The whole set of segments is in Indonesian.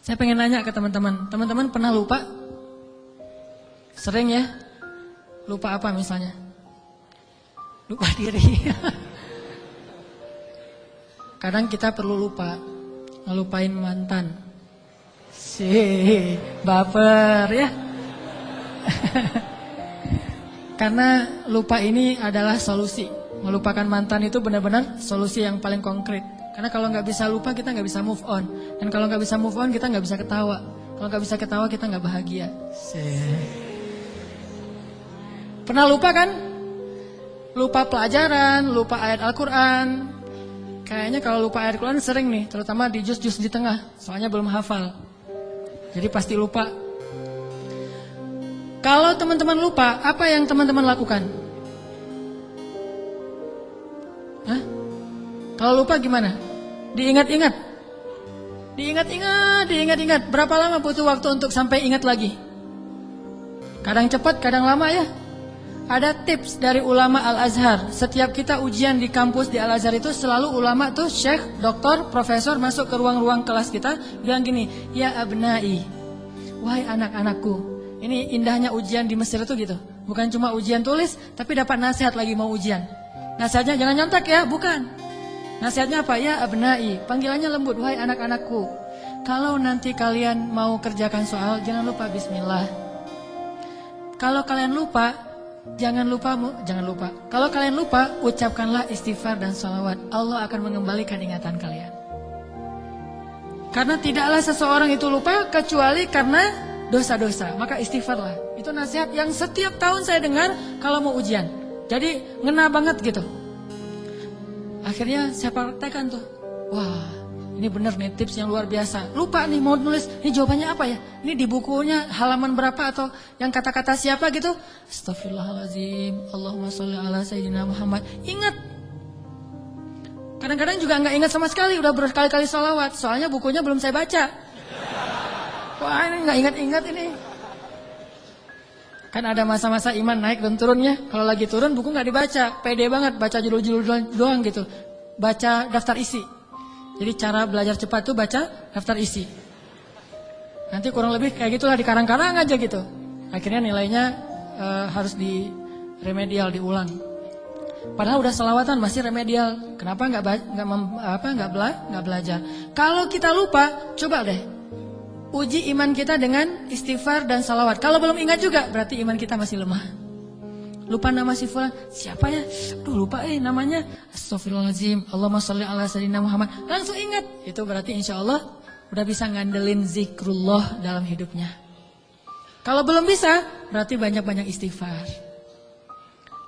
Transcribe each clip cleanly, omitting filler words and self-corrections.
Saya pengen nanya ke teman-teman. Teman-teman pernah lupa? Sering ya? Lupa apa misalnya? Lupa diri. Kadang kita perlu lupa. Ngelupain mantan. Baper ya. Karena lupa ini adalah solusi. Melupakan mantan itu benar-benar solusi yang paling konkret. Karena kalau nggak bisa lupa kita nggak bisa move on. Dan kalau nggak bisa move on kita nggak bisa ketawa. Kalau nggak bisa ketawa kita nggak bahagia. Pernah lupa kan? Lupa pelajaran, lupa ayat Al-Quran. Kayaknya kalau lupa ayat Al-Quran sering nih, terutama di juz-juz di tengah. Soalnya belum hafal. Jadi pasti lupa. Kalau teman-teman lupa, apa yang teman-teman lakukan? Hah? Kalau lupa gimana? Diingat-ingat. Diingat-ingat. Berapa lama butuh waktu untuk sampai ingat lagi? Kadang cepat, kadang lama ya. Ada tips dari ulama Al-Azhar. Setiap kita ujian di kampus di Al-Azhar itu selalu ulama tuh syekh, doktor, profesor masuk ke ruang-ruang kelas kita bilang gini, ya abnai, wahai anak-anakku. Ini indahnya ujian di Mesir itu gitu. Bukan cuma ujian tulis, tapi dapat nasihat lagi mau ujian. Nasihatnya jangan nyontek ya, bukan. Nasihatnya apa? Ya abnai, panggilannya lembut, wahai anak-anakku. Kalau nanti kalian mau kerjakan soal, jangan lupa bismillah. Kalau kalian lupa, jangan lupa. Kalau kalian lupa, ucapkanlah istighfar dan sholawat. Allah akan mengembalikan ingatan kalian. Karena tidaklah seseorang itu lupa kecuali karena dosa-dosa. Maka istighfarlah. Itu nasihat yang setiap tahun saya dengar kalau mau ujian. Jadi ngena banget gitu. Akhirnya saya praktekkan tuh. Wah, ini bener nih tips yang luar biasa. Lupa nih mau nulis, ini jawabannya apa ya? Ini di bukunya halaman berapa atau yang kata-kata siapa gitu? Astaghfirullahaladzim, Allahumma sholli ala sayyidina Muhammad. Ingat. Kadang-kadang juga nggak ingat sama sekali, udah berkali-kali sholawat. Soalnya bukunya belum saya baca. Wah ini nggak ingat-ingat ini. Kan ada masa-masa iman naik dan turunnya. Kalau lagi turun buku nggak dibaca, pede banget baca judul-judul doang gitu. Baca daftar isi. Jadi cara belajar cepat tuh baca daftar isi. Nanti kurang lebih kayak gitulah dikarang-karang aja gitu. Akhirnya nilainya harus di remedial diulang. Padahal udah selawatan masih remedial. Kenapa nggak belajar? Kalau kita lupa, coba deh uji iman kita dengan istighfar dan salawat. Kalau belum ingat juga berarti iman kita masih lemah. Lupa nama si fulan, siapa ya? Duh lupa namanya. Astaghfirullahaladzim, Allahumma sholli ala sayyidina Muhammad. Langsung ingat. Itu berarti insya Allah udah bisa ngandelin zikrullah dalam hidupnya. Kalau belum bisa, berarti banyak-banyak istighfar.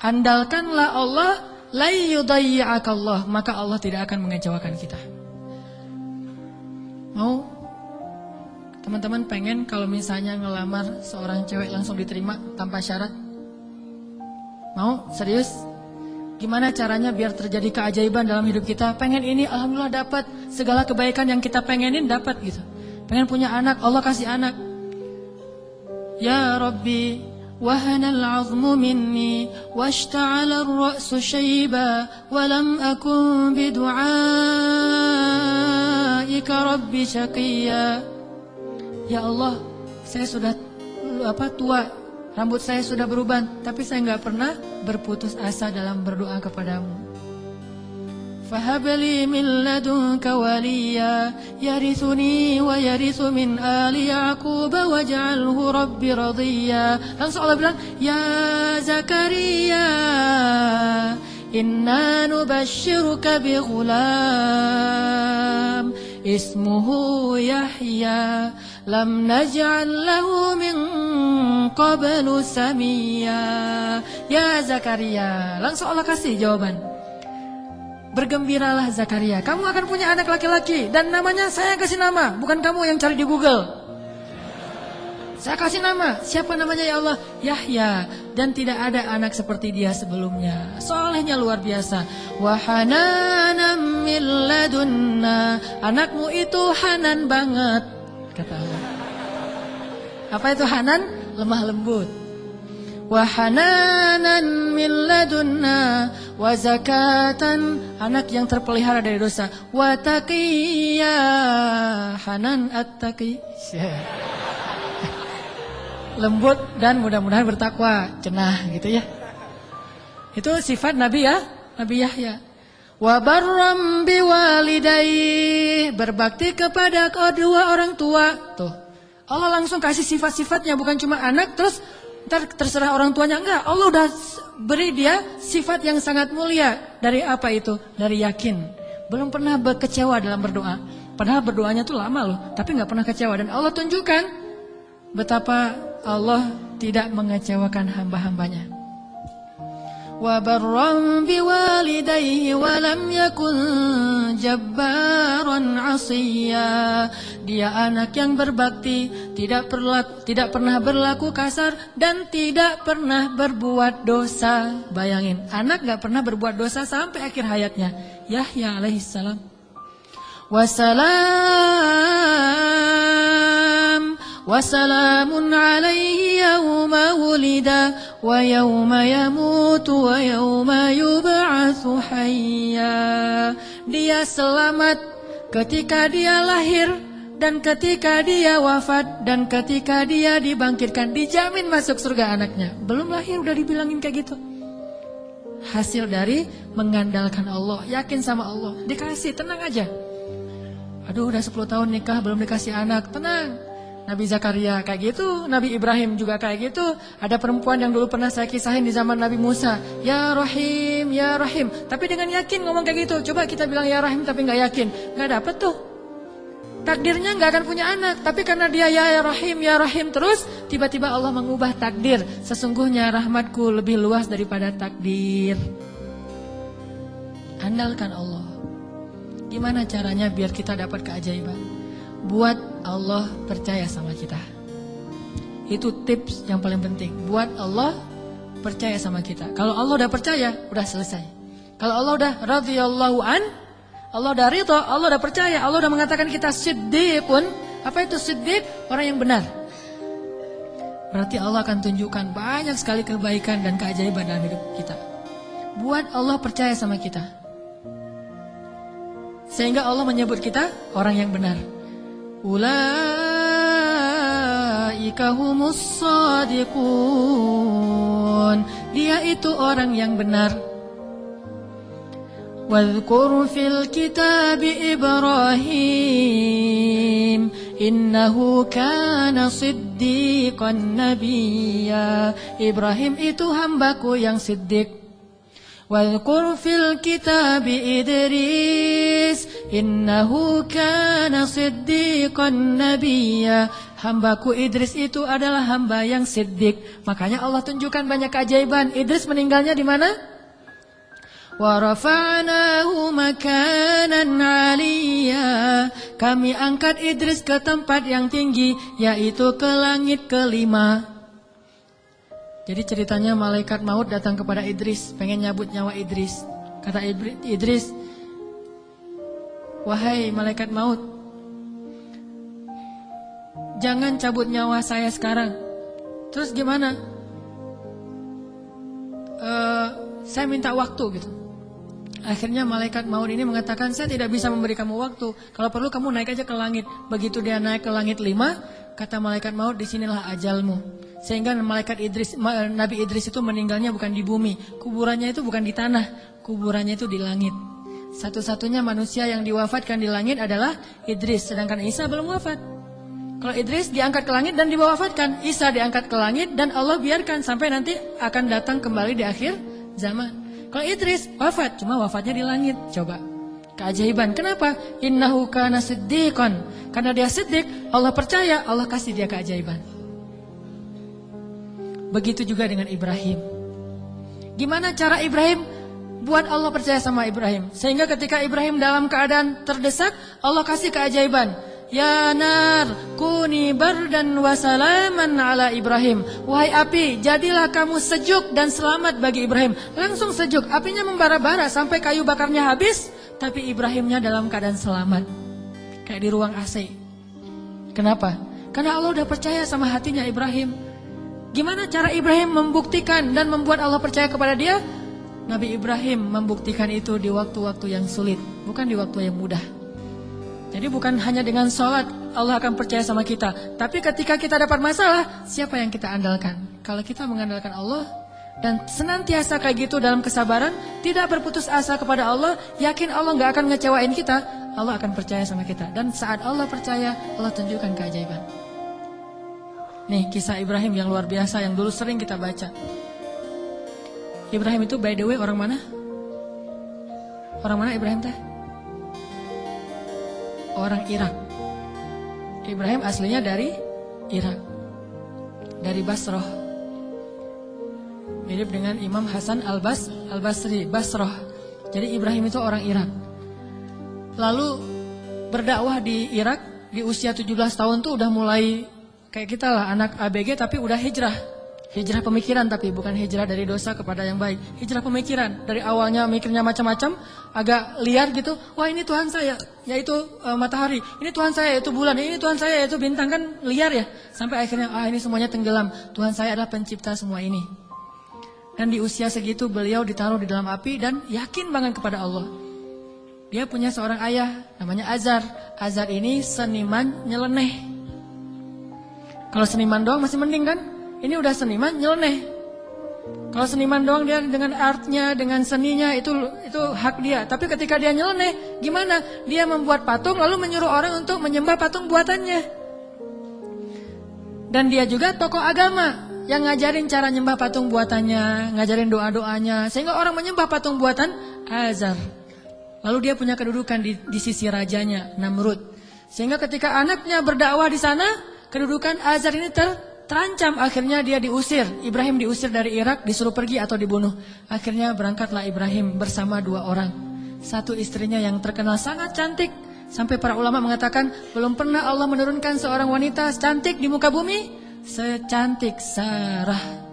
Andalkanlah Allah, la yudayyi'akallah, maka Allah tidak akan mengecewakan kita. Mau? Teman-teman pengen kalau misalnya ngelamar seorang cewek langsung diterima tanpa syarat? Mau? Serius? Gimana caranya biar terjadi keajaiban dalam hidup kita? Pengen ini, alhamdulillah dapat. Segala kebaikan yang kita pengenin dapat gitu. Pengen punya anak, Allah kasih anak. Ya Rabbi, wahanal azmu minni, washta'ala ar-ra'su shayba, walam akun bidu'aika Rabbi syaqiyya. Ya Allah, saya sudah tua, rambut saya sudah beruban, tapi saya nggak pernah berputus asa dalam berdoa kepadamu. Fahabli min ladunka waliya, yarithuni wa yarithu min ali Yaqub waj'alhu rabbi radiyya. Langsung Allah bilang, ya Zakaria, inna nubashshiruka bi ghulam ismuhu Yahya lam naj'al lahu min qablu samiyya. Ya Zakaria, langsung Allah kasih jawaban. Bergembiralah Zakaria, kamu akan punya anak laki-laki dan namanya saya kasih nama, bukan kamu yang cari di Google. Saya kasih nama, siapa namanya ya Allah? Yahya, dan tidak ada anak seperti dia sebelumnya. Solehnya luar biasa. Wa hananan min ladunna, anakmu itu hanan banget, kata Allah. Apa itu hanan? Lemah lembut. wa hananan min ladunna wa zakatan, anak yang terpelihara dari dosa, wa taqiyya, Hanan at-taqi, lembut dan mudah-mudahan bertakwa, cenah gitu ya. Itu sifat Nabi ya, Nabi Yahya. Wa barram biwalidayhi, berbakti kepada kedua orang tua. Tuh, Allah langsung kasih sifat-sifatnya, bukan cuma anak terus ntar terserah orang tuanya, enggak. Allah udah beri dia sifat yang sangat mulia. Dari apa itu? Dari yakin. Belum pernah kecewa dalam berdoa. Padahal berdoanya tuh lama loh, tapi enggak pernah kecewa. Dan Allah tunjukkan betapa Allah tidak mengecewakan hamba-hambanya. Wa barram biwalidayhi wa lam yakun jabbaran 'asiyya. Dia anak yang berbakti, tidak pernah berlaku kasar dan tidak pernah berbuat dosa. Bayangin, anak enggak pernah berbuat dosa sampai akhir hayatnya. Yahya alaihissalam. Wassalamun alaihi yawma wulida wa yawma yamutu wa yawma yub'atsu hayya. Dia selamat ketika dia lahir dan ketika dia wafat dan ketika dia dibangkitkan. Dijamin masuk surga anaknya. Belum lahir udah dibilangin kayak gitu. Hasil dari mengandalkan Allah, yakin sama Allah. Dikasih, tenang aja. Aduh udah 10 tahun nikah belum dikasih anak, tenang. Nabi Zakaria kayak gitu, Nabi Ibrahim juga kayak gitu. Ada perempuan yang dulu pernah saya kisahin di zaman Nabi Musa, ya Rahim, ya Rahim. Tapi dengan yakin ngomong kayak gitu. Coba kita bilang ya Rahim tapi gak yakin, gak dapet tuh. Takdirnya gak akan punya anak. Tapi karena dia ya Rahim terus, tiba-tiba Allah mengubah takdir. Sesungguhnya rahmatku lebih luas daripada takdir. Andalkan Allah. Gimana caranya biar kita dapat keajaiban? Buat Allah percaya sama kita. Itu tips yang paling penting. Buat Allah percaya sama kita. Kalau Allah udah percaya, udah selesai. Kalau Allah udah radhiyallahu an, Allah udah ridha, Allah udah percaya, Allah udah mengatakan kita siddiqun. Apa itu siddiq? Orang yang benar. Berarti Allah akan tunjukkan banyak sekali kebaikan dan keajaiban dalam hidup kita. Buat Allah percaya sama kita. Sehingga Allah menyebut kita orang yang benar. Ulaika humus shadiqun. Dia itu orang yang benar. Wadhkur fil kitabi Ibrahim innahu kana siddiqan nabiyya. Ibrahim itu hambaku yang siddiq. Wadhkur fil kitabi Idris innahu kana siddiqan nabiyya. Hambaku Idris itu adalah hamba yang siddiq. Makanya Allah tunjukkan banyak keajaiban. Idris meninggalnya di mana? Wa rafa'nahu makanan 'aliyya. Kami angkat Idris ke tempat yang tinggi, yaitu ke langit kelima. Jadi ceritanya malaikat maut datang kepada Idris, pengen nyabut nyawa Idris. Kata Idris, wahai malaikat maut, jangan cabut nyawa saya sekarang. Terus gimana? Saya minta waktu gitu. Akhirnya malaikat maut ini mengatakan, saya tidak bisa memberi kamu waktu. Kalau perlu kamu naik aja ke langit. Begitu dia naik ke langit 5, kata malaikat maut, disinilah ajalmu. Sehingga Nabi Idris itu meninggalnya bukan di bumi. Kuburannya itu bukan di tanah. Kuburannya itu di langit. Satu-satunya manusia yang diwafatkan di langit adalah Idris. Sedangkan Isa belum wafat. Kalau Idris diangkat ke langit dan diwafatkan. Isa diangkat ke langit dan Allah biarkan sampai nanti akan datang kembali di akhir zaman. Kalau Idris wafat, cuma wafatnya di langit. Coba. Keajaiban. Kenapa? Innahu kana siddiqan. Karena dia siddiq, Allah percaya, Allah kasih dia keajaiban. Begitu juga dengan Ibrahim. Gimana cara Ibrahim buat Allah percaya sama Ibrahim? Sehingga ketika Ibrahim dalam keadaan terdesak, Allah kasih keajaiban. Ya nar, kuni bardan wa salaman ala Ibrahim. Wahai api, jadilah kamu sejuk dan selamat bagi Ibrahim. Langsung sejuk, apinya membara-bara sampai kayu bakarnya habis, tapi Ibrahimnya dalam keadaan selamat. Kayak di ruang AC. Kenapa? Karena Allah udah percaya sama hatinya Ibrahim. Gimana cara Ibrahim membuktikan dan membuat Allah percaya kepada dia? Nabi Ibrahim membuktikan itu di waktu-waktu yang sulit, bukan di waktu yang mudah. Jadi bukan hanya dengan sholat Allah akan percaya sama kita, tapi ketika kita dapat masalah, siapa yang kita andalkan? Kalau kita mengandalkan Allah dan senantiasa kayak gitu dalam kesabaran, tidak berputus asa kepada Allah, yakin Allah gak akan ngecewain kita, Allah akan percaya sama kita. Dan saat Allah percaya, Allah tunjukkan keajaiban. Nih kisah Ibrahim yang luar biasa yang dulu sering kita baca. Ibrahim itu by the way orang mana? Orang mana Ibrahim teh? Orang Irak. Ibrahim aslinya dari Irak, dari Basrah. Mirip dengan Imam Hasan al-Basri, Basrah. Jadi Ibrahim itu orang Irak. Lalu berdakwah di Irak di usia 17 tahun tuh udah mulai kayak kita lah, anak ABG tapi udah hijrah. Hijrah pemikiran tapi bukan hijrah dari dosa kepada yang baik. Hijrah pemikiran. Dari awalnya mikirnya macam-macam, agak liar gitu. Wah ini Tuhan saya, yaitu matahari. Ini Tuhan saya, yaitu bulan. Ini Tuhan saya, yaitu bintang, kan liar ya. Sampai akhirnya ini semuanya tenggelam. Tuhan saya adalah pencipta semua ini. Dan di usia segitu beliau ditaruh di dalam api dan yakin banget kepada Allah. Dia punya seorang ayah namanya Azar. Azar ini seniman nyeleneh. Kalau seniman doang masih mending kan? Ini udah seniman nyeleneh. Kalau seniman doang dia dengan artnya, dengan seninya itu hak dia. Tapi ketika dia nyeleneh, gimana? Dia membuat patung lalu menyuruh orang untuk menyembah patung buatannya. Dan dia juga tokoh agama yang ngajarin cara nyembah patung buatannya, ngajarin doa-doanya, sehingga orang menyembah patung buatan Azar. Lalu dia punya kedudukan di sisi rajanya, Namrud. Sehingga ketika anaknya berdakwah di sana, kedudukan Azar ini terancam. Akhirnya dia diusir. Ibrahim diusir dari Irak, disuruh pergi atau dibunuh. Akhirnya berangkatlah Ibrahim bersama 2 orang. Satu istrinya yang terkenal sangat cantik, sampai para ulama mengatakan belum pernah Allah menurunkan seorang wanita cantik di muka bumi secantik Sarah.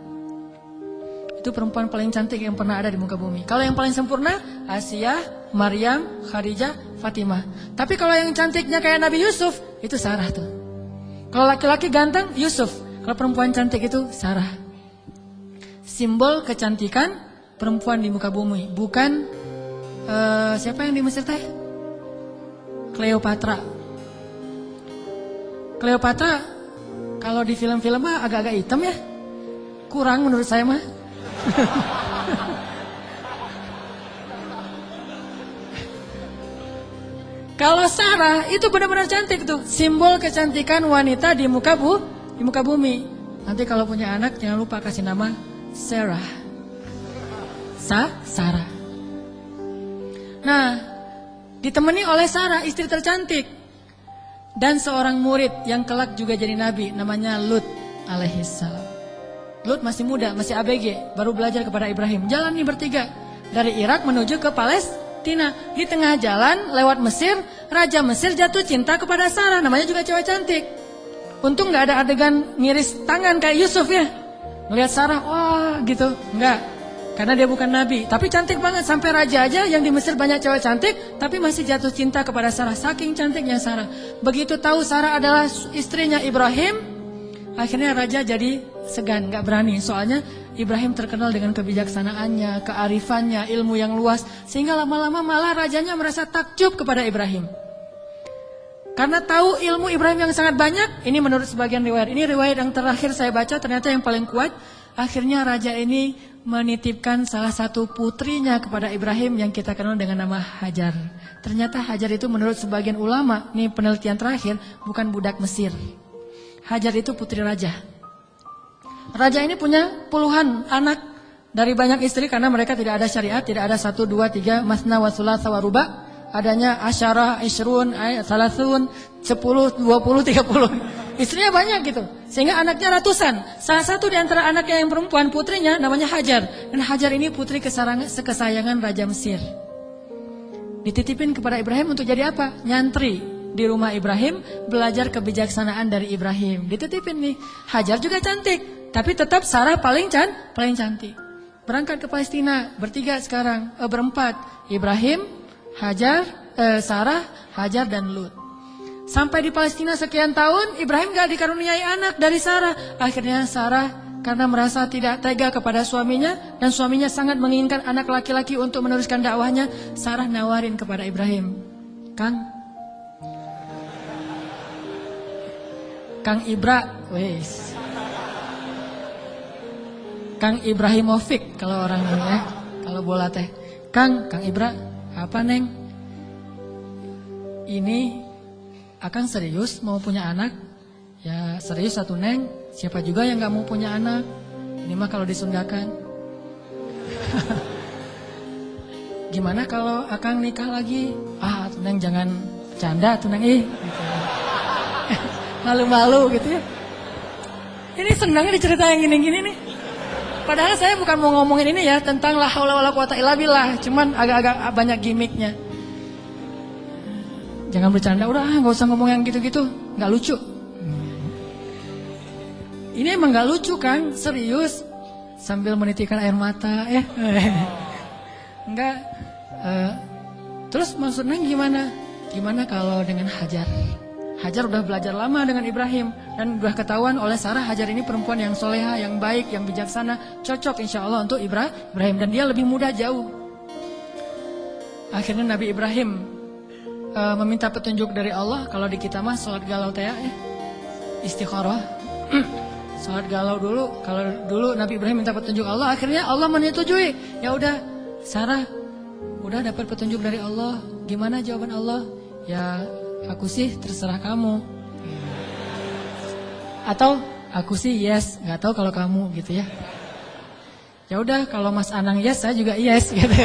Itu perempuan paling cantik yang pernah ada di muka bumi. Kalau yang paling sempurna, Asia, Maryam, Khadijah, Fatimah. Tapi kalau yang cantiknya kayak Nabi Yusuf, itu Sarah tuh. Kalau laki-laki ganteng, Yusuf. Kalau perempuan cantik itu Sarah. Simbol kecantikan perempuan di muka bumi. Bukan siapa yang di Mesir teh? Cleopatra. Cleopatra kalau di film-film mah agak-agak hitam ya. Kurang menurut saya mah. Kalau Sarah itu benar-benar cantik tuh. Simbol kecantikan wanita di muka bumi. Nanti kalau punya anak jangan lupa kasih nama Sarah. Sarah. Nah, ditemani oleh Sarah, istri tercantik. Dan seorang murid yang kelak juga jadi nabi, namanya Lut alaihissalam. Lut masih muda, masih ABG, baru belajar kepada Ibrahim. Jalan nih bertiga dari Irak menuju ke Palestina. Di tengah jalan lewat Mesir, Raja Mesir jatuh cinta kepada Sarah, namanya juga cewek cantik. Untung gak ada adegan miris tangan kayak Yusuf ya. Ngelihat Sarah, wah gitu, enggak. Karena dia bukan nabi, tapi cantik banget. Sampai raja aja yang di Mesir banyak cewek cantik, tapi masih jatuh cinta kepada Sarah. Saking cantiknya Sarah. Begitu tahu Sarah adalah istrinya Ibrahim, akhirnya raja jadi segan, gak berani. Soalnya Ibrahim terkenal dengan kebijaksanaannya, kearifannya, ilmu yang luas. Sehingga lama-lama malah rajanya merasa takjub kepada Ibrahim. Karena tahu ilmu Ibrahim yang sangat banyak. Ini menurut sebagian riwayat. Ini riwayat yang terakhir saya baca, ternyata yang paling kuat. Akhirnya raja ini menitipkan salah satu putrinya kepada Ibrahim yang kita kenal dengan nama Hajar. Ternyata Hajar itu menurut sebagian ulama, ini penelitian terakhir, bukan budak Mesir. Hajar itu putri raja. Raja ini punya puluhan anak dari banyak istri karena mereka tidak ada syariat, tidak ada 1, 2, 3, masna wa thulatsa wa ruba. Adanya asyarah, isyrun, salasun, 10, 20, 30. Istrinya banyak gitu. Sehingga anaknya ratusan. Salah satu di antara anaknya yang perempuan, putrinya namanya Hajar. Dan Hajar ini putri kesayangan Raja Mesir. Dititipin kepada Ibrahim untuk jadi apa? Nyantri di rumah Ibrahim, belajar kebijaksanaan dari Ibrahim. Dititipin nih. Hajar juga cantik, tapi tetap Sarah paling cantik. Berangkat ke Palestina, bertiga sekarang, berempat. Ibrahim, Hajar, Sarah, Hajar dan Lut. Sampai di Palestina sekian tahun, Ibrahim gak dikaruniai anak dari Sarah. Akhirnya Sarah karena merasa tidak tega kepada suaminya dan suaminya sangat menginginkan anak laki-laki untuk meneruskan dakwahnya. Sarah nawarin kepada Ibrahim, Kang Ibra, wes, Kang Ibrahimovic kalau orang ini ya, kalau bola teh, Kang Ibra, apa neng? Ini Akang serius mau punya anak? Ya serius satu neng, siapa juga yang gak mau punya anak? Ini mah kalau disundakan. Gimana kalau Akang nikah lagi? Tuh neng jangan canda tuh neng, gitu. Malu-malu gitu ya. Ini senangnya dicerita yang gini-gini nih. Padahal saya bukan mau ngomongin ini ya, tentang la haula wala quwata illa billah, cuman agak-agak banyak gimmicknya. Jangan bercanda, udah gak usah ngomong yang gitu-gitu, gak lucu. Ini emang gak lucu kan, serius. Sambil menitikkan air mata ya. Enggak. Terus maksudnya gimana? Gimana kalau dengan Hajar? Hajar udah belajar lama dengan Ibrahim. Dan udah ketahuan oleh Sarah, Hajar ini perempuan yang soleha, yang baik, yang bijaksana. Cocok insya Allah untuk Ibrahim. Dan dia lebih muda jauh. Akhirnya Nabi Ibrahim meminta petunjuk dari Allah. Kalau di kita mah sholat galau teh ya, istikharah. Sholat galau dulu. Kalau dulu Nabi Ibrahim minta petunjuk Allah, akhirnya Allah menyetujui. Ya udah, Sarah udah dapat petunjuk dari Allah. Gimana jawaban Allah? Ya aku sih terserah kamu. Atau aku sih yes, nggak tahu kalau kamu gitu ya. Ya udah, kalau Mas Anang yes, saya juga yes gitu.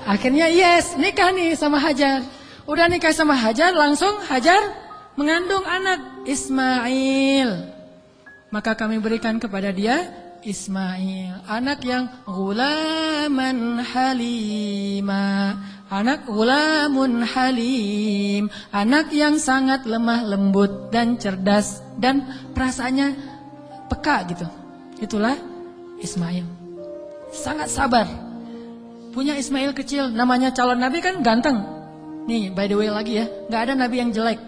Akhirnya yes, nikah nih sama Hajar. Udah nikah sama Hajar, langsung Hajar mengandung anak Ismail. Maka kami berikan kepada dia Ismail, anak yang ghulaman halima, anak ghulamun halim, anak yang sangat lemah lembut dan cerdas dan perasaannya peka gitu. Itulah Ismail. Sangat sabar. Punya Ismail kecil, namanya calon nabi kan ganteng. Nih by the way lagi ya, gak ada nabi yang jelek.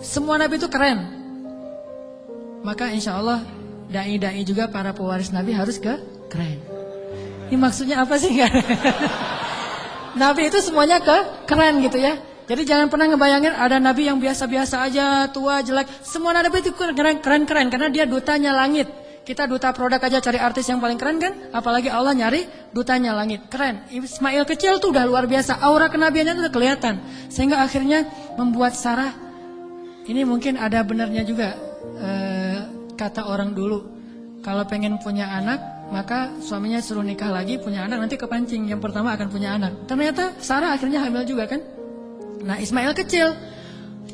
Semua nabi itu keren. Maka insya Allah dai-dai juga para pewaris nabi harus keren. Ini maksudnya apa sih? Nabi itu semuanya keren gitu ya. Jadi jangan pernah ngebayangin ada nabi yang biasa-biasa aja, tua, jelek. Semua nabi itu keren-keren karena dia dutanya langit. Kita duta produk aja cari artis yang paling keren kan? Apalagi Allah nyari dutanya langit. Keren. Ismail kecil tuh udah luar biasa. Aura kenabiannya tuh udah kelihatan. Sehingga akhirnya membuat Sarah, ini mungkin ada benarnya juga. Kata orang dulu, kalau pengen punya anak, maka suaminya suruh nikah lagi, punya anak, nanti kepancing. Yang pertama akan punya anak. Ternyata Sarah akhirnya hamil juga kan? Nah Ismail kecil.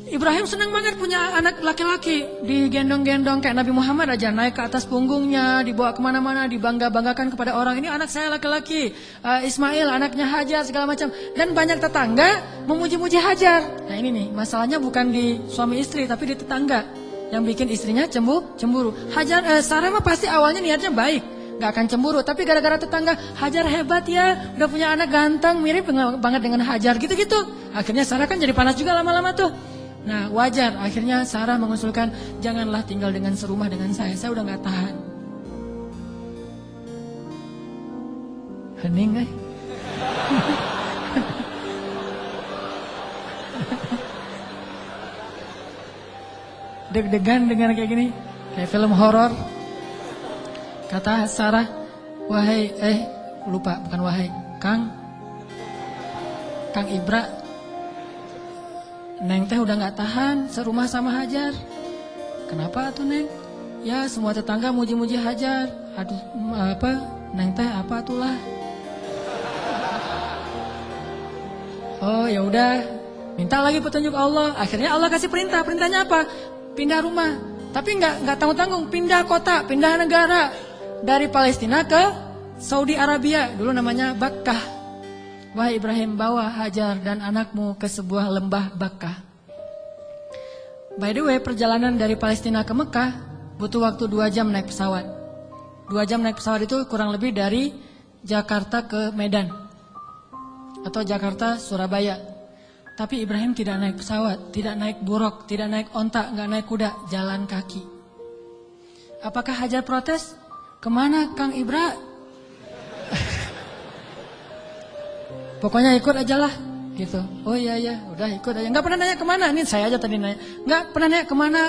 Ibrahim senang banget punya anak laki-laki, digendong-gendong kayak Nabi Muhammad aja, naik ke atas punggungnya, dibawa kemana-mana, dibangga-banggakan kepada orang, ini anak saya laki-laki, Ismail anaknya Hajar segala macam. Dan banyak tetangga memuji-muji Hajar. Nah ini nih, masalahnya bukan di suami istri, tapi di tetangga yang bikin istrinya cemburu. Sarah mah pasti awalnya niatnya baik, gak akan cemburu, tapi gara-gara tetangga, Hajar hebat ya, udah punya anak ganteng, mirip banget dengan Hajar, gitu-gitu. Akhirnya Sarah kan jadi panas juga lama-lama tuh. Nah wajar, akhirnya Sarah mengusulkan, janganlah tinggal dengan serumah dengan saya udah gak tahan. Hening deg-degan dengar kayak gini, kayak film horor. Kata Sarah, wahai, lupa, bukan wahai, Kang Ibra, Neng teh udah gak tahan serumah sama Hajar. Kenapa tuh Neng? Ya semua tetangga muji-muji Hajar. Aduh Neng teh apa itulah. Oh ya udah, minta lagi petunjuk Allah. Akhirnya Allah kasih perintah. Perintahnya apa? Pindah rumah. Tapi nggak tanggung-tanggung. Pindah kota, pindah negara. Dari Palestina ke Saudi Arabia. Dulu namanya Bakkah. Wahai Ibrahim, bawa Hajar dan anakmu ke sebuah lembah Bakkah. By the way, perjalanan dari Palestina ke Mekah butuh waktu 2 jam naik pesawat. 2 jam naik pesawat itu kurang lebih dari Jakarta ke Medan. Atau Jakarta Surabaya. Tapi Ibrahim tidak naik pesawat, tidak naik buruk, tidak naik onta, nggak naik kuda, jalan kaki. Apakah Hajar protes? Kemana Kang Ibra? Pokoknya ikut aja lah gitu. Oh iya udah ikut aja. Nggak pernah nanya kemana. Ini saya aja tadi nanya. Nggak pernah nanya kemana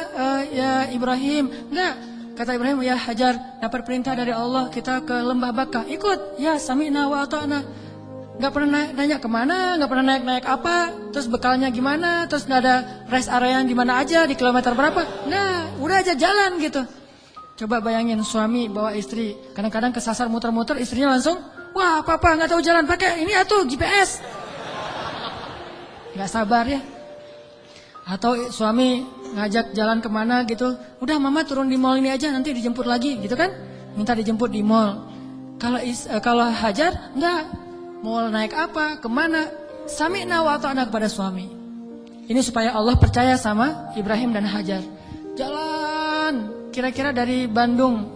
ya Ibrahim. Nggak. Kata Ibrahim, ya Hajar, dapat perintah dari Allah kita ke lembah Baka. Ikut. Ya sami'na wa ata'na. Nggak pernah nanya kemana, nggak pernah naik apa, terus bekalnya gimana, terus nggak ada rest area yang di mana aja, di kilometer berapa. Nah, udah aja jalan gitu. Coba bayangin suami bawa istri, kadang-kadang kesasar muter-muter, istrinya langsung, wah papa nggak tahu jalan, pakai ini atuh GPS. Nggak sabar ya. Atau suami ngajak jalan kemana gitu, udah mama turun di mall ini aja, nanti dijemput lagi gitu kan, minta dijemput di mall. Kalau Hajar nggak, mau naik apa, kemana, sami'na wa ata'na kepada suami. Ini supaya Allah percaya sama Ibrahim dan Hajar. Jalan. Kira-kira dari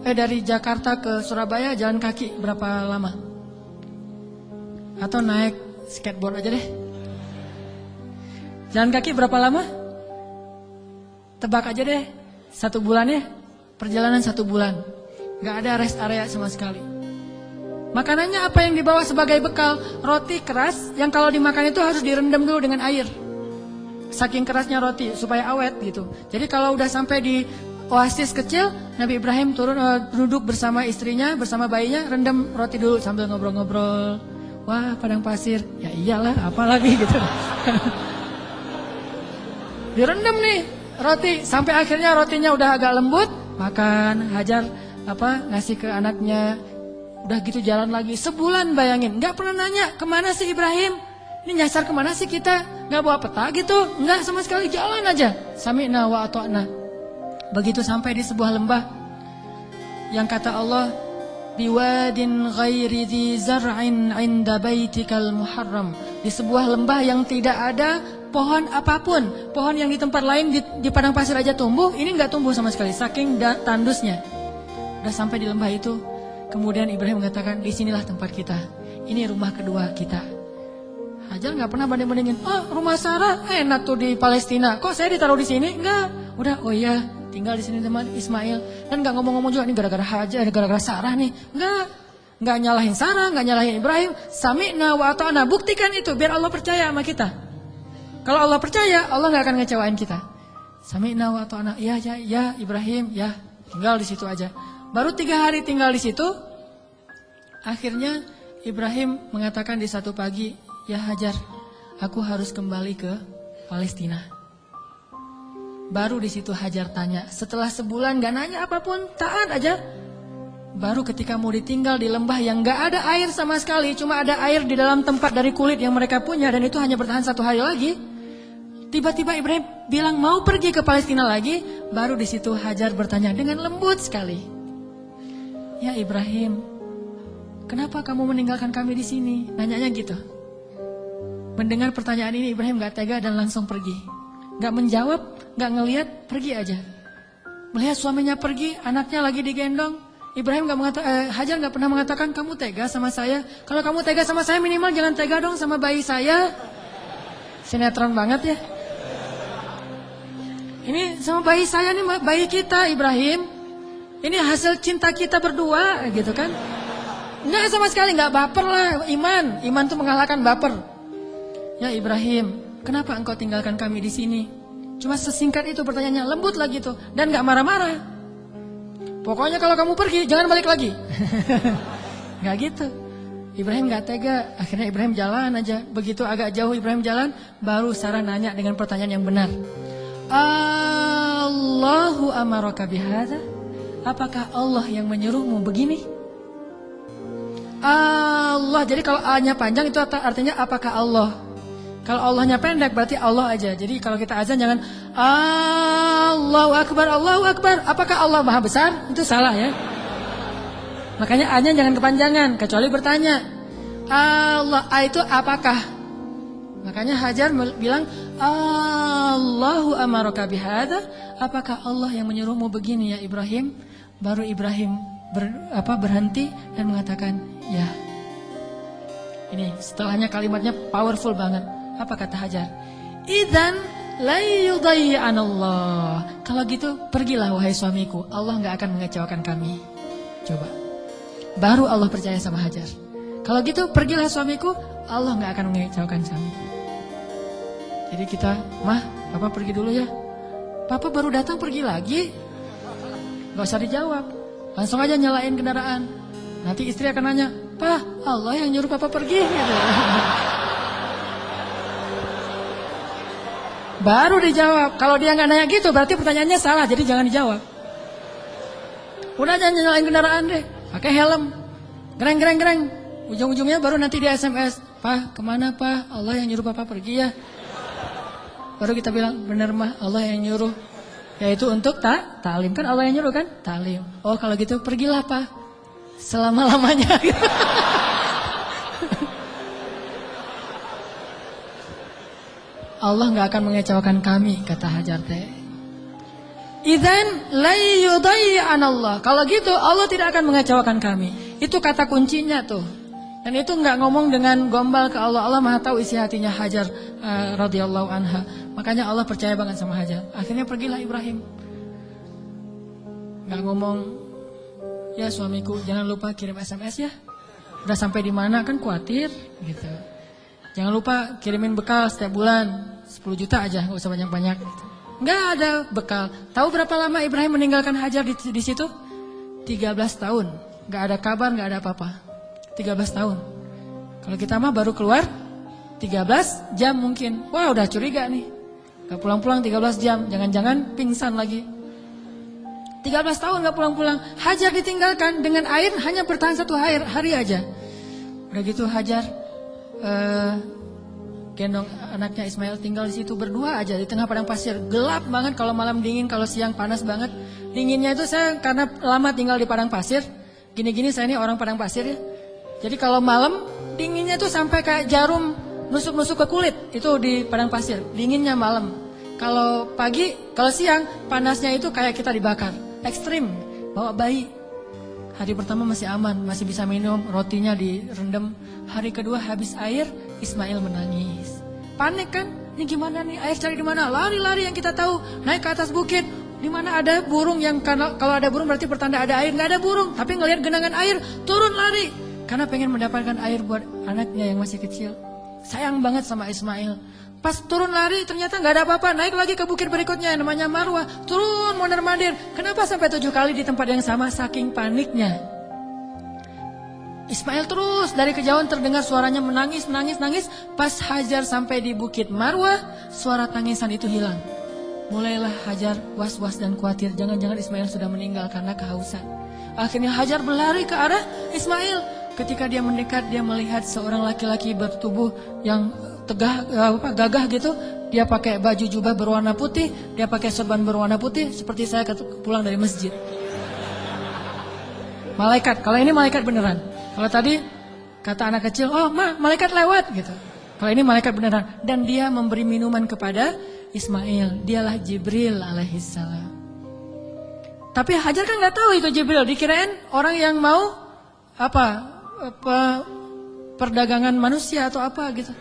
dari Jakarta ke Surabaya jalan kaki berapa lama? Atau naik skateboard aja deh. Jalan kaki berapa lama? Tebak aja deh. 1 bulan ya. Perjalanan 1 bulan. Gak ada rest area sama sekali. Makanannya apa yang dibawa sebagai bekal? Roti keras yang kalau dimakan itu harus direndam dulu dengan air. Saking kerasnya roti supaya awet gitu. Jadi kalau udah sampai di oasis kecil, Nabi Ibrahim duduk bersama istrinya, bersama bayinya, rendam roti dulu sambil ngobrol-ngobrol. Wah, padang pasir. Ya iyalah, apalagi gitu. Direndam nih roti sampai akhirnya rotinya udah agak lembut, makan. Hajar ngasih ke anaknya. Udah gitu jalan lagi sebulan, bayangin. Nggak pernah nanya kemana sih Ibrahim. Ini nyasar kemana sih kita? Nggak bawa peta gitu. Nggak sama sekali, jalan aja. Sami'na wa ata'na. Begitu sampai di sebuah lembah yang kata Allah, biwadin ghairi dzi zar'in 'inda baitikal muharram. Di sebuah lembah yang tidak ada pohon apapun. Pohon yang di tempat lain di padang pasir aja tumbuh, ini nggak tumbuh sama sekali saking tandusnya. Udah sampai di lembah itu, kemudian Ibrahim mengatakan, disinilah tempat kita. Ini rumah kedua kita. Hajar nggak pernah banding-bandingin. Rumah Sarah enak tuh di Palestina. Kok saya ditaruh di sini? Enggak. Udah, oh iya, tinggal di sini teman Ismail. Dan nggak ngomong-ngomong juga, ini gara-gara Hajar, gara-gara Sarah nih. Nggak nyalahin Sarah, nggak nyalahin Ibrahim. Sami'na wa ata'na. Buktikan itu biar Allah percaya sama kita. Kalau Allah percaya, Allah nggak akan ngecewain kita. Sami'na wa ata'na. Ya Ibrahim, ya. Tinggal di situ aja. Baru 3 hari tinggal di situ, akhirnya Ibrahim mengatakan di satu pagi, ya Hajar, aku harus kembali ke Palestina. Baru di situ Hajar tanya, setelah sebulan gak nanya apapun, taat aja. Baru ketika mau ditinggal di lembah yang gak ada air sama sekali, cuma ada air di dalam tempat dari kulit yang mereka punya, dan itu hanya bertahan 1 hari lagi. Tiba-tiba Ibrahim bilang mau pergi ke Palestina lagi. Baru di situ Hajar bertanya dengan lembut sekali, ya Ibrahim, kenapa kamu meninggalkan kami di sini? Nanyanya gitu. Mendengar pertanyaan ini Ibrahim gak tega dan langsung pergi. Gak menjawab, gak ngelihat, pergi aja. Melihat suaminya pergi, anaknya lagi digendong. Ibrahim Hajar gak pernah mengatakan, kamu tega sama saya? Kalau kamu tega sama saya, minimal jangan tega dong sama bayi saya. Sinetron banget ya. Ini sama bayi saya nih, bayi kita Ibrahim. Ini hasil cinta kita berdua gitu kan. Enggak sama sekali, enggak baper lah. Iman tuh mengalahkan baper. Ya Ibrahim, kenapa engkau tinggalkan kami di sini? Cuma sesingkat itu pertanyaannya, lembut lagi tuh. Dan enggak marah-marah. Pokoknya kalau kamu pergi, jangan balik lagi. Enggak gitu. Ibrahim enggak tega. Akhirnya Ibrahim jalan aja. Begitu agak jauh Ibrahim jalan, baru Sarah nanya dengan pertanyaan yang benar. Allahu amaraka bihadza? Apakah Allah yang menyuruhmu begini? Allah. Jadi kalau A-nya panjang itu artinya apakah Allah? Kalau Allahnya pendek berarti Allah aja. Jadi kalau kita azan jangan Allahu Akbar, Allahu Akbar. Apakah Allah Maha Besar? Itu salah ya. Makanya A-nya jangan kepanjangan, kecuali bertanya. Allah, A itu apakah? Makanya Hajar bilang Allahu amaraka bihadza? Apakah Allah yang menyuruhmu begini ya Ibrahim? Baru Ibrahim berhenti dan mengatakan ya. Ini setelahnya kalimatnya powerful banget. Apa kata Hajar? Idzan la yudayyi'anallah. Kalau gitu pergilah wahai suamiku, Allah nggak akan mengecewakan kami. Coba. Baru Allah percaya sama Hajar. Kalau gitu pergilah suamiku, Allah nggak akan mengecewakan kami. Jadi kita, mah, papa pergi dulu ya. Papa baru datang pergi lagi. Gak usah dijawab, langsung aja nyalain kendaraan. Nanti istri akan nanya, "Pak, Allah yang nyuruh papa pergi," gitu. Baru dijawab. Kalau dia nggak nanya gitu, berarti pertanyaannya salah, jadi jangan dijawab. Udah jangan nyalain kendaraan deh, pakai helm, gereng. Ujung-ujungnya baru nanti dia SMS, "Pak, kemana Pak? Allah yang nyuruh papa pergi ya." Baru kita bilang, "Bener mah, Allah yang nyuruh." Yaitu untuk ta'lim, kan Allah yang nyuruh kan? Ta'lim. Oh kalau gitu pergilah Pak, selama-lamanya. Allah nggak akan mengecewakan kami, kata Hajar teh. Idzan la yudayyi'anallah. Kalau gitu Allah tidak akan mengecewakan kami. Itu kata kuncinya tuh. Dan itu nggak ngomong dengan gombal ke Allah. Allah Maha tahu isi hatinya Hajar radhiyallahu anha. Makanya Allah percaya banget sama Hajar. Akhirnya pergilah Ibrahim. Nggak ngomong, "Ya suamiku jangan lupa kirim SMS ya. Udah sampai di mana kan khawatir," gitu. "Jangan lupa kirimin bekal setiap bulan 10 juta aja, gak usah banyak-banyak." Nggak ada bekal. Tahu berapa lama Ibrahim meninggalkan Hajar di situ? 13 tahun. Nggak ada kabar, nggak ada apa-apa. 13 tahun. Kalau kita mah baru keluar 13 jam mungkin. Wah udah curiga nih. Gak pulang-pulang 13 jam. Jangan-jangan pingsan lagi. 13 tahun gak pulang-pulang. Hajar ditinggalkan dengan air hanya bertahan 1 hari aja. Udah gitu Hajar gendong anaknya Ismail tinggal di situ berdua aja di tengah padang pasir. Gelap banget kalau malam dingin, kalau siang panas banget. Dinginnya itu saya karena lama tinggal di padang pasir. Gini-gini saya ini orang padang pasir ya. Jadi kalau malam dinginnya itu sampai kayak jarum nusuk-nusuk ke kulit. Itu di padang pasir, dinginnya malam. Kalau pagi, kalau siang panasnya itu kayak kita dibakar. Ekstrim, bawa bayi. Hari pertama masih aman, masih bisa minum, rotinya direndam. Hari kedua habis air, Ismail menangis. Panik kan? Ini gimana nih? Air cari di mana? Lari-lari yang kita tahu, naik ke atas bukit. Di mana ada burung yang kalau ada burung berarti pertanda ada air. Nggak ada burung, tapi ngelihat genangan air, turun lari. Karena pengen mendapatkan air buat anaknya yang masih kecil. Sayang banget sama Ismail. Pas turun lari ternyata nggak ada apa-apa. Naik lagi ke bukit berikutnya namanya Marwah. Turun mondar-mandir. Kenapa sampai 7 kali di tempat yang sama? Saking paniknya. Ismail terus dari kejauhan terdengar suaranya menangis. Pas Hajar sampai di bukit Marwah, suara tangisan itu hilang. Mulailah Hajar was-was dan khawatir. Jangan-jangan Ismail sudah meninggal karena kehausan. Akhirnya Hajar berlari ke arah Ismail. Ketika dia mendekat, dia melihat seorang laki-laki bertubuh yang gagah gitu. Dia pakai baju jubah berwarna putih, dia pakai sorban berwarna putih, seperti saya pulang dari masjid. Malaikat, kalau ini malaikat beneran. Kalau tadi kata anak kecil, "Oh ma, malaikat lewat," gitu. Kalau ini malaikat beneran. Dan dia memberi minuman kepada Ismail. Dialah Jibril alaihissalam. Tapi Hajar kan nggak tahu itu Jibril. Dikirain orang yang mau perdagangan manusia atau apa gitu.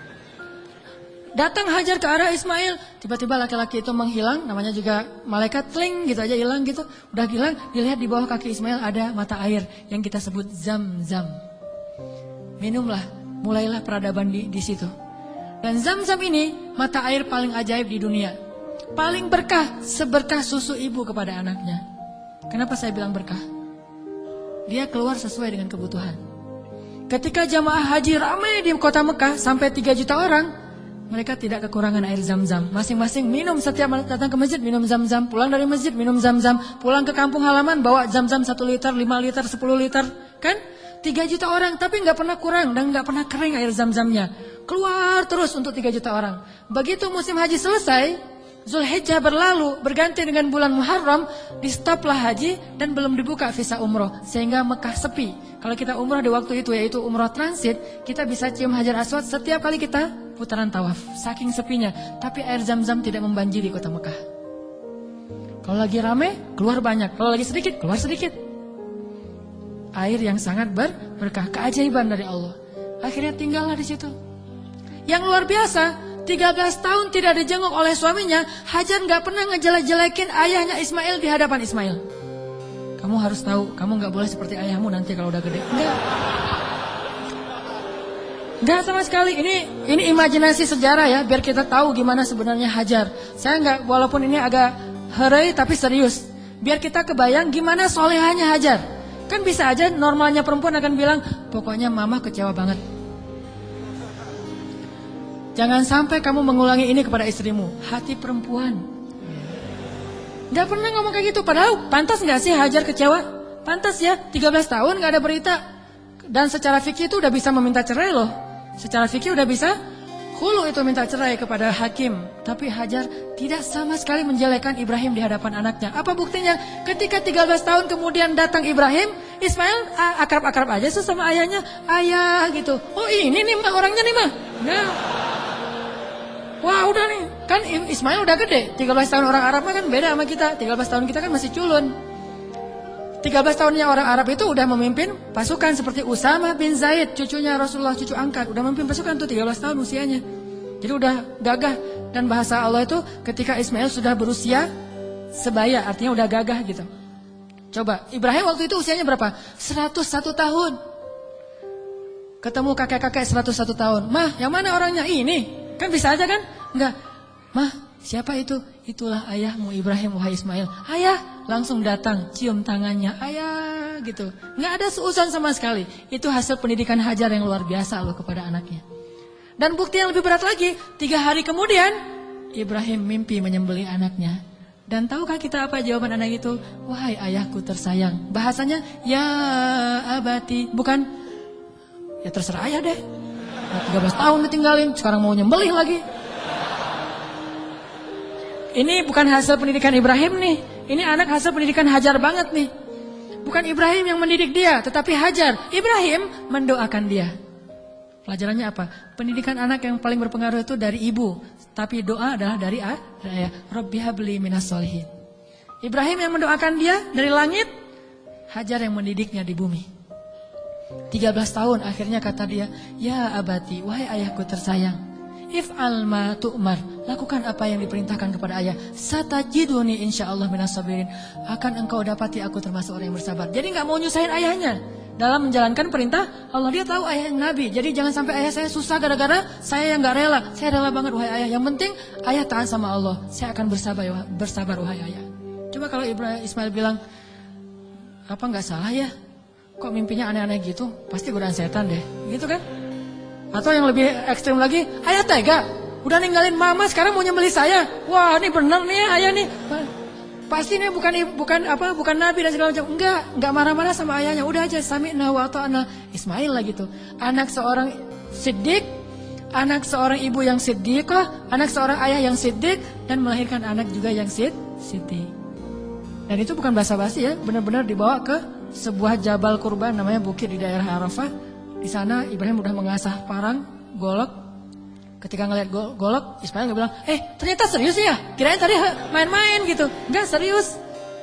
Datang Hajar ke arah Ismail, tiba-tiba laki-laki itu menghilang, namanya juga malaikat, tling gitu aja hilang gitu. Udah hilang, dilihat di bawah kaki Ismail ada mata air yang kita sebut Zam-Zam. Minumlah, mulailah peradaban di situ. Dan Zam-Zam ini mata air paling ajaib di dunia. Paling berkah, seberkah susu ibu kepada anaknya. Kenapa saya bilang berkah? Dia keluar sesuai dengan kebutuhan. Ketika jamaah haji ramai di kota Mekah sampai 3 juta orang, mereka tidak kekurangan air Zam-Zam. Masing-masing minum, setiap datang ke masjid minum Zam-Zam, pulang dari masjid minum Zam-Zam, pulang ke kampung halaman bawa Zam-Zam 1 liter, 5 liter, 10 liter, kan? 3 juta orang, tapi nggak pernah kurang dan nggak pernah kering air Zam-Zamnya. Keluar terus untuk 3 juta orang. Begitu musim haji selesai, Zulhijjah berlalu, berganti dengan bulan Muharram, di stoplah haji dan belum dibuka visa umroh, sehingga Mekah sepi. Kalau kita umroh di waktu itu, yaitu umroh transit, kita bisa cium Hajar Aswad setiap kali kita putaran tawaf, saking sepinya. Tapi air Zam-Zam tidak membanjiri kota Mekah. Kalau lagi rame, keluar banyak. Kalau lagi sedikit, keluar sedikit. Air yang sangat berkah, keajaiban dari Allah. Akhirnya tinggallah di situ. Yang luar biasa, 13 tahun tidak dijenguk oleh suaminya, Hajar nggak pernah ngejelek-jelekin ayahnya Ismail di hadapan Ismail. Kamu harus tahu, kamu nggak boleh seperti ayahmu nanti kalau udah gede. Enggak sama sekali. Ini imajinasi sejarah ya, biar kita tahu gimana sebenarnya Hajar. Saya nggak, walaupun ini agak herai tapi serius. Biar kita kebayang gimana solehanya Hajar. Kan bisa aja normalnya perempuan akan bilang, pokoknya mama kecewa banget. Jangan sampai kamu mengulangi ini kepada istrimu. Hati perempuan. Gak pernah ngomong kayak gitu. Padahal pantas gak sih Hajar kecewa? Pantas ya, 13 tahun gak ada berita. Dan secara fikih itu udah bisa meminta cerai loh. Secara fikih udah bisa khulu itu minta cerai kepada hakim. Tapi Hajar tidak sama sekali menjelekkan Ibrahim di hadapan anaknya. Apa buktinya? Ketika 13 tahun kemudian datang Ibrahim, Ismail akrab-akrab aja sama ayahnya. Ayah gitu. Oh ini nih mah orangnya nih mah. Nah. Wah udah nih, kan Ismail udah gede. 13 tahun orang Arab kan beda sama kita. 13 tahun kita kan masih culun. 13 tahunnya orang Arab itu udah memimpin pasukan seperti Usama bin Zaid, cucunya Rasulullah, cucu angkat. Udah memimpin pasukan tuh 13 tahun usianya. Jadi udah gagah. Dan bahasa Allah itu ketika Ismail sudah berusia sebaya, artinya udah gagah gitu. Coba, Ibrahim waktu itu usianya berapa? 101 tahun. Ketemu kakek-kakek 101 tahun. Mah, yang mana orangnya? Ini. Kan bisa aja kan? Enggak. Mah, siapa itu? Itulah ayahmu Ibrahim, wahai Ismail. Ayah, langsung datang, cium tangannya. Ayah, gitu. Enggak ada seuson sama sekali. Itu hasil pendidikan Hajar yang luar biasa loh kepada anaknya. Dan bukti yang lebih berat lagi, 3 hari kemudian, Ibrahim mimpi menyembelih anaknya. Dan tahukah kita apa jawaban anak itu? Wahai ayahku tersayang. Bahasanya, ya abati. Bukan, ya terserah ayah deh. 13 tahun ditinggalin, sekarang mau nyembelih lagi. Ini bukan hasil pendidikan Ibrahim nih. Ini anak hasil pendidikan Hajar banget nih. Bukan Ibrahim yang mendidik dia, tetapi Hajar. Ibrahim mendoakan dia. Pelajarannya apa? Pendidikan anak yang paling berpengaruh itu dari ibu. Tapi doa adalah dari ayah. Rabbi habli minas solihin. Ibrahim yang mendoakan dia dari langit. Hajar yang mendidiknya di bumi. 13 tahun akhirnya kata dia, ya abati, wahai ayahku tersayang, if'al ma tu'mar, lakukan apa yang diperintahkan kepada ayah, satajiduni insyaallah minas sabirin, akan engkau dapati aku termasuk orang yang bersabar. Jadi gak mau nyusahin ayahnya dalam menjalankan perintah Allah. Dia tahu ayah yang nabi, jadi jangan sampai ayah saya susah gara-gara saya yang gak rela. Saya rela banget wahai ayah, yang penting ayah taat sama Allah, saya akan bersabar wahai ayah. Coba kalau Ismail bilang, apa gak salah ya? Kok mimpinya aneh-aneh gitu? Pasti godaan setan deh, gitu kan? Atau yang lebih ekstrim lagi, ayah tega, udah ninggalin mama sekarang mau nyembelih saya. Wah, ini benar nih ayah nih. Pasti ini bukan nabi dan segala macam. Enggak marah-marah sama ayahnya. Udah aja sami'na wa ata'na. Ismail lah gitu. Anak seorang siddiq, anak seorang ibu yang siddiqah, anak seorang ayah yang siddiq, dan melahirkan anak juga yang siddiq. Dan itu bukan basa-basi ya, benar-benar dibawa ke sebuah jabal kurban namanya bukit di daerah Arafah. Di sana Ibrahim udah mengasah parang, golok. Ketika ngeliat golok, Ismail bilang, ternyata serius ya? Kirain tadi main-main gitu. Enggak, serius.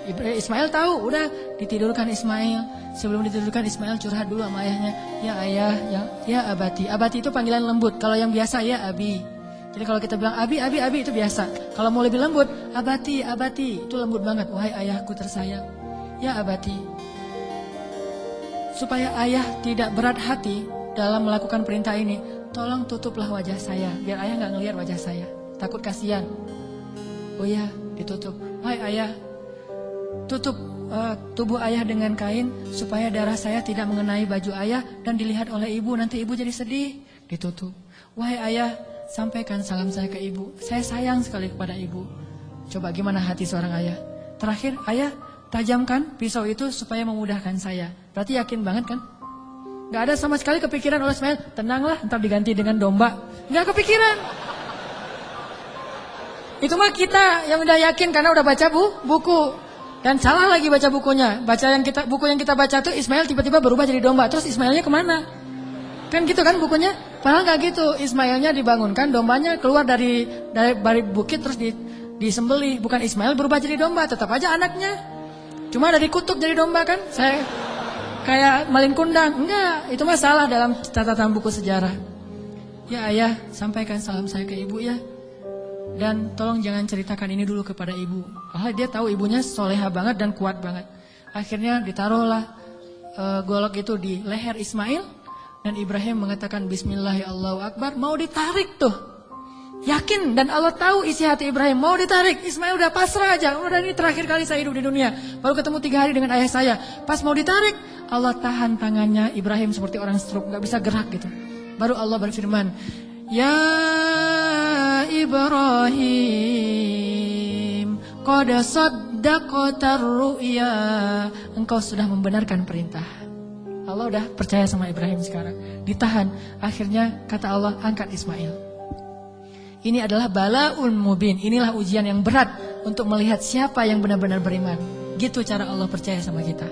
Ismail tahu, udah ditidurkan Ismail. Sebelum ditidurkan Ismail curhat dulu sama ayahnya. Ya ayah, ya abati. Abati itu panggilan lembut. Kalau yang biasa ya abi. Jadi kalau kita bilang abi itu biasa. Kalau mau lebih lembut, abati, itu lembut banget. Wahai ayahku tersayang, ya abati. Supaya ayah tidak berat hati dalam melakukan perintah ini, tolong tutuplah wajah saya, biar ayah nggak ngelihat wajah saya. Takut kasihan. Oh ya, ditutup. Wahai ayah, tutup tubuh ayah dengan kain supaya darah saya tidak mengenai baju ayah dan dilihat oleh ibu. Nanti ibu jadi sedih. Ditutup. Wahai ayah, sampaikan salam saya ke ibu. Saya sayang sekali kepada ibu. Coba gimana hati seorang ayah. Terakhir, ayah tajamkan pisau itu supaya memudahkan saya. Berarti yakin banget kan? Gak ada sama sekali kepikiran oleh Ismail, tenanglah ntar diganti dengan domba. Gak kepikiran. Itu mah kita yang udah yakin karena udah baca buku. Dan salah lagi baca bukunya. Buku yang kita baca tuh Ismail tiba-tiba berubah jadi domba. Terus Ismailnya kemana? Kan gitu kan bukunya? Padahal gak gitu. Ismailnya dibangunkan, dombanya keluar dari bukit terus disembelih. Bukan Ismail berubah jadi domba, tetap aja anaknya. Cuma dari kutub jadi domba kan? Saya kayak malin kundang. Enggak, itu mah salah dalam catatan buku sejarah. Ya ayah, sampaikan salam saya ke ibu ya. Dan tolong jangan ceritakan ini dulu kepada ibu. Karena dia tahu ibunya soleha banget dan kuat banget. Akhirnya ditaruhlah golok itu di leher Ismail. Dan Ibrahim mengatakan Bismillah ya Allahu Akbar. Mau ditarik tuh. Yakin dan Allah tahu isi hati Ibrahim. Mau ditarik, Ismail udah pasrah aja. Udah ini terakhir kali saya hidup di dunia. Baru ketemu 3 hari dengan ayah saya. Pas mau ditarik, Allah tahan tangannya Ibrahim seperti orang stroke, gak bisa gerak gitu. Baru Allah berfirman, Ya Ibrahim, qad saddaqtar ru'ya. Engkau sudah membenarkan perintah. Allah udah percaya sama Ibrahim sekarang. Ditahan, akhirnya kata Allah, angkat Ismail. Ini adalah balaun mubin. Inilah ujian yang berat untuk melihat siapa yang benar-benar beriman. Gitu cara Allah percaya sama kita.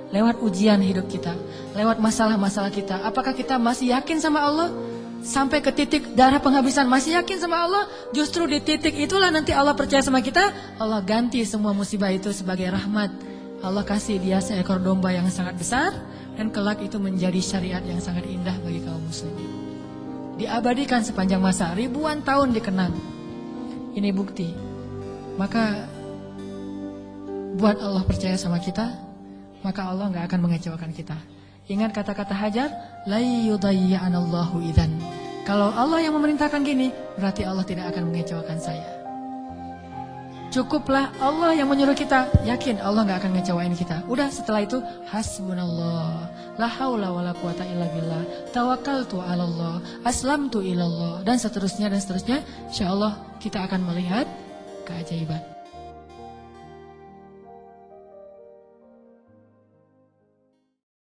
Lewat ujian hidup kita, lewat masalah-masalah kita. Apakah kita masih yakin sama Allah? Sampai ke titik darah penghabisan masih yakin sama Allah? Justru di titik itulah nanti Allah percaya sama kita. Allah ganti semua musibah itu sebagai rahmat. Allah kasih dia seekor domba yang sangat besar. Dan kelak itu menjadi syariat yang sangat indah bagi kaum muslimin. Diabadikan sepanjang masa, ribuan tahun dikenang. Ini bukti. Maka buat Allah percaya sama kita, maka Allah gak akan mengecewakan kita. Ingat kata-kata Hajar, la yudayya'anallahu idzan. Kalau Allah yang memerintahkan gini, berarti Allah tidak akan mengecewakan saya. Cukuplah Allah yang menyuruh kita, yakin Allah gak akan ngecewain kita. Udah setelah itu hasbunallah, la haula wala quwata illa billah, tawakkaltu 'alallah, aslamtu ilallah, dan seterusnya. Insyaallah kita akan melihat keajaiban.